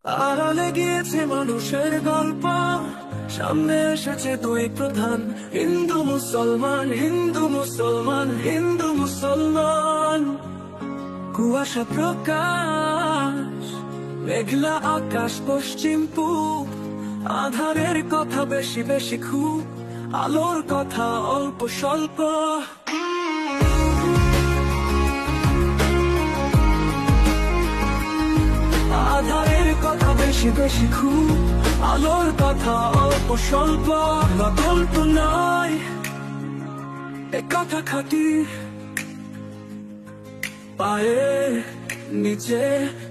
আড়ালে গিয়েছে মানুষের গল্প, সামনে এসেছে দুই প্রধান, হিন্দু মুসলমান, হিন্দু মুসলমান, হিন্দু মুসলমান। কুয়াশা প্রকাশ, মেঘলা আকাশ পশ্চিম পূব, আধারের কথা বেশি বেশি খুব, আলোর কথা অল্প স্বল্প। আধারের কথা বেশি বেশি খুব, আলোর কথা অল্প স্বল্প। গল্প নয় এ কথা খাটি, পায়ের নিচে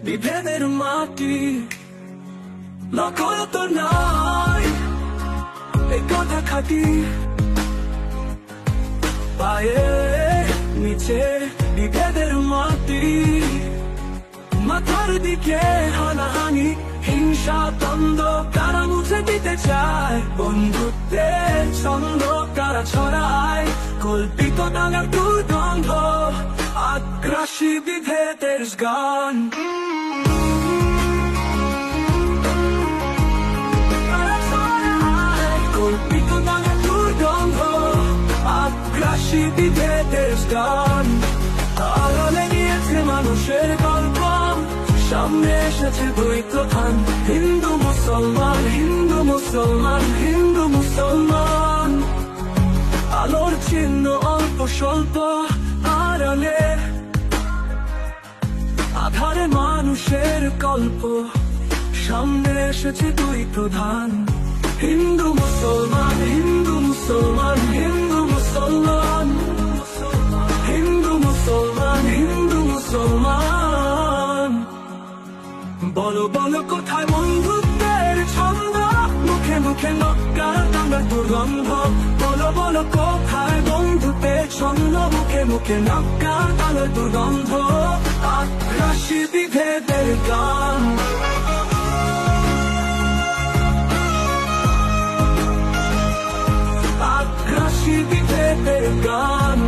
বিভেদের মাটি। নকল তো নয় এ কথা খাটি, পায়ের নিচে বিভেদের মাটি। মাথার দিকে হানাহানি, হিংসা দ্বন্দ্ব কারা মুছে দিতে চায়, বন্ধুত্বের ছন্দ কারা ছড়ায়, কল্পিত ডাঙার দুর্গন্ধ, আগ্রাসী বিভেদের গান। কল্পিত ডাঙার দুর্গন্ধ, আগ্রাসী বিভেদের গান। আড়ালে গিয়েছে মানুষের গল্প, সামনে এসেছে দুই প্রধান, হিন্দু মুসলমান, হিন্দু মুসলমান, হিন্দু মুসলমান। আলোর চিহ্ন অল্প স্বল্প, আড়ালে আধারে মানুষের গল্প, সামনে এসেছে দুই প্রধান, হিন্দু মুসলমান, হিন্দু মুসলমান, হিন্দু মুসলমান, হিন্দু মুসলমান, হিন্দু মুসলমান। বলো বলো কোথায় বন্ধুত্বের ছন্দ, মুখে মুখে নক্কার ডাঙার দুর্গন্ধ। বলো বলো কোথায় বন্ধুত্বের ছন্দ, মুখে মুখে নক্কার ডাঙার দুর্গন্ধ, আগ্রাসী বিভেদের গান। আগ্রাসী বিভেদের গান।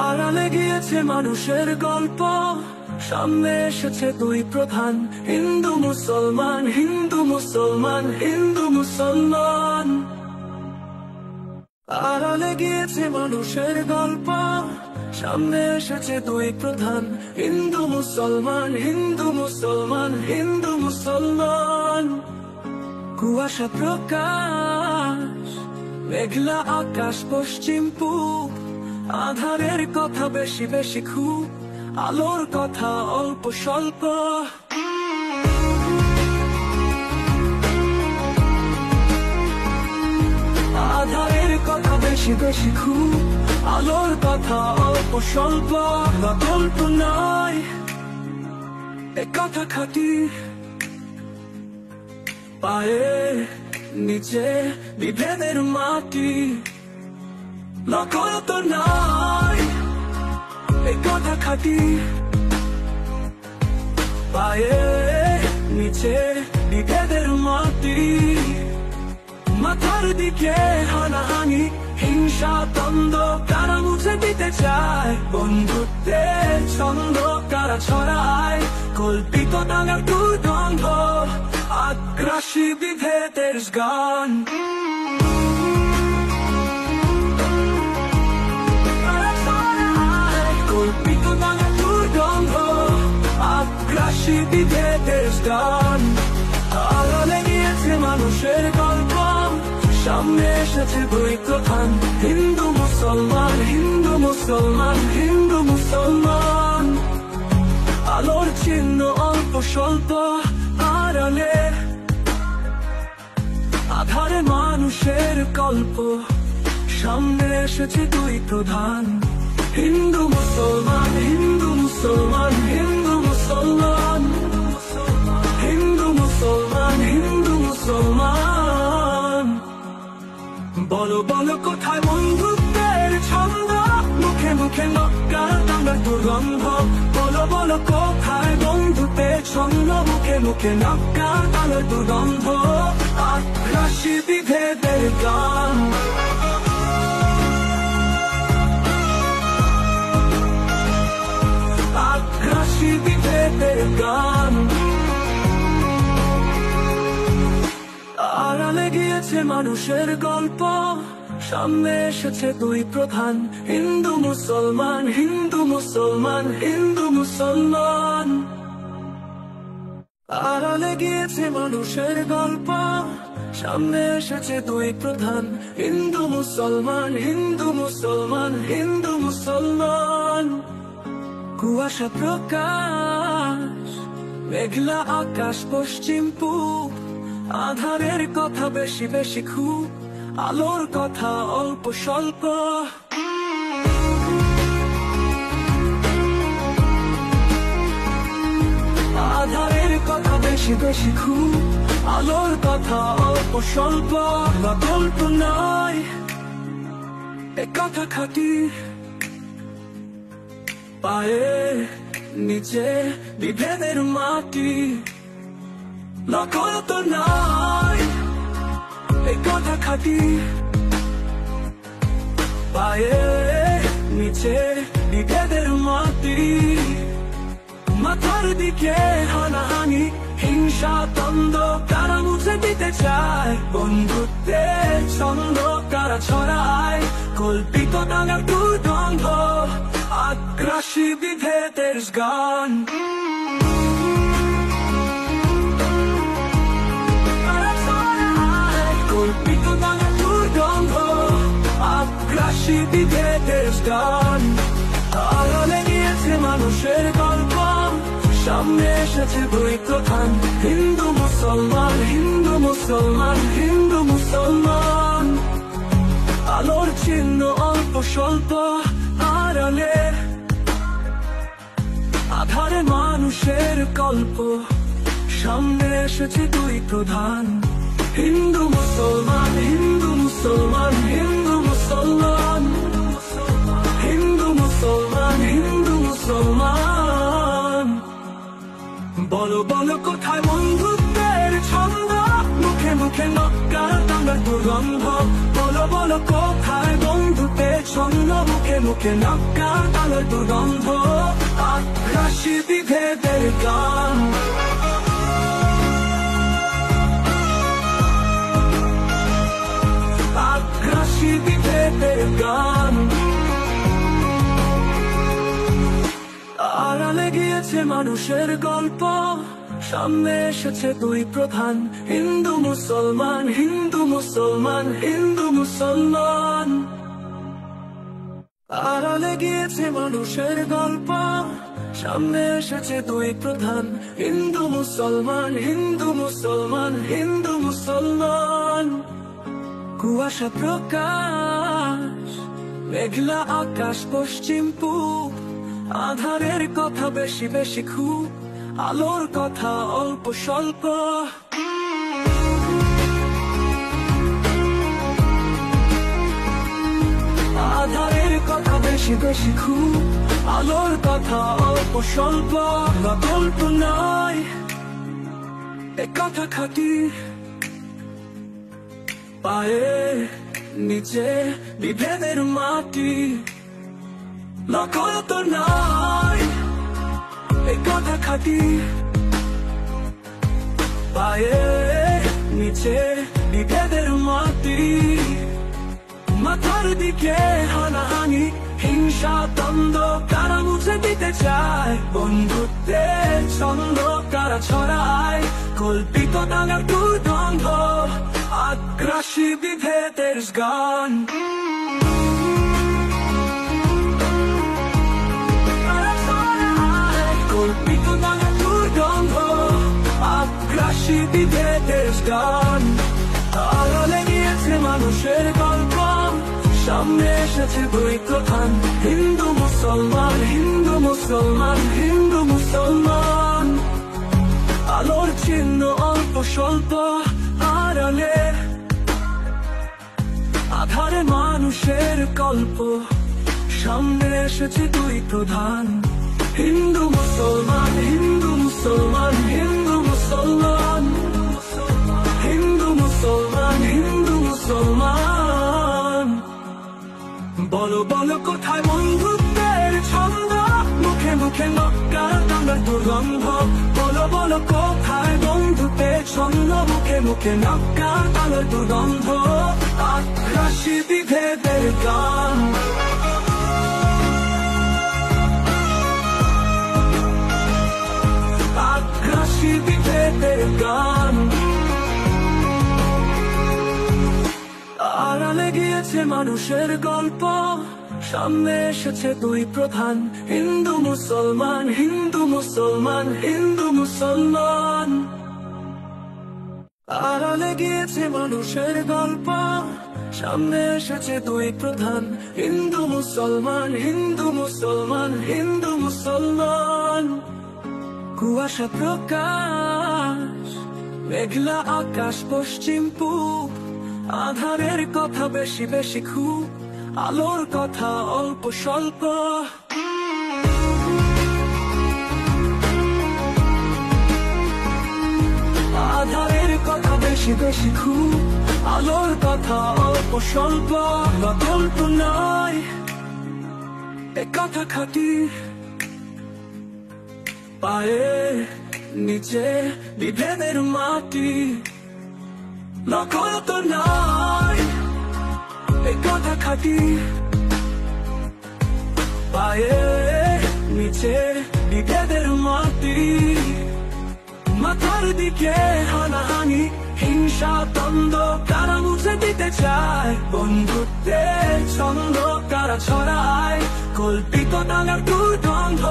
আড়ালে গিয়েছে মানুষের গল্প, সামনে এসেছে দুই প্রধান, হিন্দু মুসলমান, হিন্দু মুসলমান, হিন্দু মুসলমান। আড়ালে গিয়েছে মানুষের গল্প, সামনে এসেছে দুই প্রধান, হিন্দু মুসলমান, হিন্দু মুসলমান, হিন্দু মুসলমান। কুয়াশা প্রকাশ, মেঘলা আকাশ পশ্চিম পূব, আধারের কথা বেশি বেশি খুব, আলোর কথা অল্প স্বল্প। আধারের কথা বেশি বেশি খুব, আলোর কথা অল্প স্বল্প। গল্প নয় এ কথা খাটি, পায়ের নিচে বিভেদের মাটি। নকল তো নয় এ কথা খাটি, পায়ের নিচে বিভেদের মাটি। মাথার দিকে হানাহানি, হিংসা দ্বন্দ্ব কারা মুছে দিতে চায়, বন্ধুত্বের ছন্দ কারা ছড়ায়, কল্পিত ডাঙার দুর্গন্ধ, আগ্রাসী বিভেদের গান। কল্পিত ডাঙার দুর্গন্ধ, আগ্রাসী বিভেদের গান। আড়ালে গিয়েছে মানুষের গল্প, সামনে এসেছে দুই প্রধান, হিন্দু মুসলমান, হিন্দু মুসলমান, হিন্দু মুসলমান। আলোর চিহ্ন অল্প স্বল্প, আড়ালে আধারে মানুষের গল্প, সামনে এসেছে দুই প্রধান, হিন্দু মুসলমান, হিন্দু মুসলমান, হিন্দু মুসলমান, হিন্দু মুসলমান, হিন্দু মুসলমান। বলো বলো কোথায় বন্ধুত্বের ছন্দ, মুখে মুখে নক্কার ডাঙার দুর্গন্ধ। বলো বলো কোথায় বন্ধুত্বের ছন্দ, মুখে মুখে নক্কার ডাঙার দুর্গন্ধ, আগ্রাসী বিভেদের গান। আগ্রাসী বিভেদের বিভেদের গান। আড়ালে গিয়েছে মানুষের গল্প, সামনে এসেছে দুই প্রধান, হিন্দু মুসলমান, হিন্দু মুসলমান, হিন্দু মুসলমান। আড়ালে গিয়েছে মানুষের গল্প, সামনে এসেছে দুই প্রধান, হিন্দু মুসলমান, হিন্দু মুসলমান, হিন্দু মুসলমান। কুয়াশা প্রকাশ, মেঘলা আকাশ পশ্চিম পূব, আধারের কথা বেশি বেশি খুব, আলোর কথা অল্প স্বল্প। আধারের কথা বেশি বেশি খুব, আলোর কথা অল্প স্বল্প। গল্প নয় এ কথা খাটি, পায়ে নিচে বিভেদের মাটি। নকল তো নয় এ কথা খাটি, পায়ে নিচে বিভেদের মাটি। মাথার দিকে হানাহানি, হিংসা দ্বন্দ্ব তারা মুছে দিতে চায়, বন্ধুত্বের ছন্দ তারা ছড়ায়, কল্পিত ডাঙার দুর্গন্ধ, আগ্রাসী বিভেদের গান। কল্পিত ডাঙার দুর্গন্ধ, আগ্রাসী বিভেদের গান। আড়ালে গিয়েছে মানুষের গল্প, সামনে এসেছে দুই প্রধান, হিন্দু মুসলমান, হিন্দু মুসলমান, হিন্দু মুসলমান। আলোর চিহ্ন অল্প স্বল্প আড়ালে, আধারে মানুষের গল্প, সামনে এসেছে দুই প্রধান, হিন্দু মুসলমান, হিন্দু মুসলমান, হিন্দু মুসলমান, হিন্দু মুসলমান, হিন্দু মুসলমান। বলো বলো কোথায় বন্ধুত্বের ছন্দ, মুখে মুখে নক্কার দাঙ্গার দুর্গন্ধ। বলো বলো কোথায় বন্ধুত্বের ছন্দ, মুখে মুখে নক্কার দাঙ্গার দুর্গন্ধ, আগ্রাসী বিভেদের গান। আগ্রাসী বিভেদের গান। আড়ালে গিয়েছে মানুষের গল্প, সামনে এসেছে দুই প্রধান, হিন্দু মুসলমান, হিন্দু মুসলমান, হিন্দু মুসলমান। আড়ালে গিয়েছে মানুষের গল্প, সামনে এসেছে দুই প্রধান, হিন্দু মুসলমান, হিন্দু মুসলমান, হিন্দু মুসলমান। কুয়াশা প্রকাশ, মেঘলা আকাশ পশ্চিম পূব, আধারের কথা বেশি বেশি খুব, আলোর কথা অল্প স্বল্প। আধারের কথা বেশি বেশি খুব, আলোর কথা অল্প স্বল্প। গল্প নয় এ কথা খাটি, পায়ে নিচে বিভেদের মাটি। নকল তো নয় এ কথা খাটি, পায়ে নিচে বিভেদের মাটি। মাথার দিকে হানাহানি, হিংসা দ্বন্দ্ব তারা মুছে দিতে চায়, বন্ধুত্বের ছন্দ তারা ছড়ায়, কল্পিত ডাঙার দুর্গন্ধ, আগ্রাসী বিভেদের গান। কল্পিত ডাঙার দুর্গন্ধ, আগ্রাসী বিভেদের গান। আড়ালে গিয়েছে মানুষের গল্প, সামনে এসেছে দুই প্রধান, হিন্দু মুসলমান, হিন্দু মুসলমান, হিন্দু মুসলমান। আলোর চিহ্ন অল্প স্বল্প আড়ালে, আধারে মানুষের গল্প, সামনে এসেছে দুই প্রধান, হিন্দু মুসলমান, হিন্দু মুসলমান, হিন্দু মুসলমান, হিন্দু মুসলমান, হিন্দু মুসলমান। বলো বলো কোথায় বন্ধুত্বের ছন্দ, মুখে মুখে নক্কার দাঙ্গার দুর্গন্ধ। মুখে নক্কার তালের দুর্গন্ধ, আগ্রাসী বিভেদের গান। আগ্রাসী বিভেদের গান। আড়ালে গিয়েছে মানুষের গল্প, সামনে এসেছে দুই প্রধান, হিন্দু মুসলমান, হিন্দু মুসলমান, হিন্দু মুসলমান। আড়ালে গিয়েছে মানুষের গল্প, সামনে এসেছে দুই প্রধান, হিন্দু মুসলমান, হিন্দু মুসলমান, হিন্দু মুসলমান। কুয়াশা প্রকাশ, মেঘলা আকাশ পশ্চিম পূব, আধারের কথা বেশি বেশি খুব, আলোর কথা অল্প স্বল্প। আধারের কথা বেশি বেশি খুব, আলোর কথা অল্প স্বল্প। গল্প নয় এ কথা খাটি, পায়ে নিচে বিভেদের মাটি। নকল তো নয় এ কথা খাটি, পায়ে নিচে বিভেদের মাটি। মাথার দিকে হানাহানি, হিংসা দ্বন্দ্ব, কারা মুছে দিতে চায় বন্ধুত্বের ছন্দ, কারা ছড়ায় কল্পিত দাঙ্গার দুর্গন্ধ,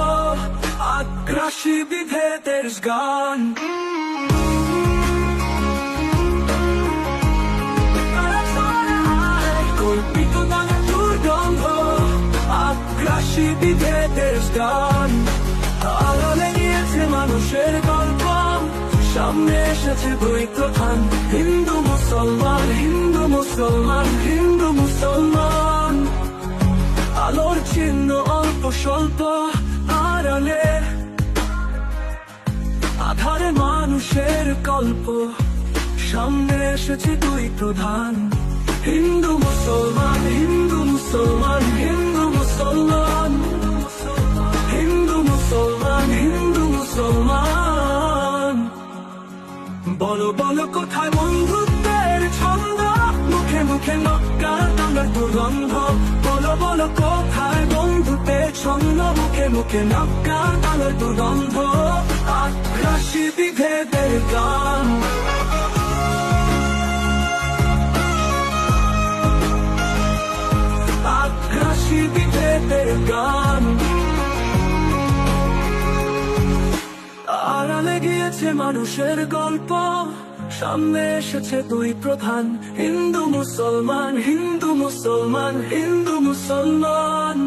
আগ্রাসী বিভেদের গান। কল্পিত দাঙ্গার দুর্গন্ধ, আগ্রাসী বিভেদের গান। আড়ালে গিয়েছে মানুষের গল্প, সামনে এসেছে দুই প্রধান, হিন্দু মুসলমান, হিন্দু মুসলমান, হিন্দু মুসলমান। আলোর চিহ্ন অল্প স্বল্প, আড়ালে আধারে মানুষের গল্প, সামনে এসেছে দুই প্রধান, হিন্দু মুসলমান, হিন্দু মুসলমান, হিন্দু মুসলমান, হিন্দু মুসলমান, হিন্দু মুসলমান। বলো বলো কোথায় বন্ধুত্বের ছন্দ, মুখে মুখে নক্কার দাঙ্গার দুর্গন্ধ। বলো বলো কোথায় বন্ধুত্বের ছন্দ, মুখে মুখে নক্কার দাঙ্গার দুর্গন্ধ, আগ্রাসী বিভেদের গান। আগ্রাসী বিভেদের গান। আড়ালে গিয়েছে মানুষের গল্প, সামনে এসেছে দুই প্রধান, হিন্দু মুসলমান, হিন্দু মুসলমান, হিন্দু মুসলমান।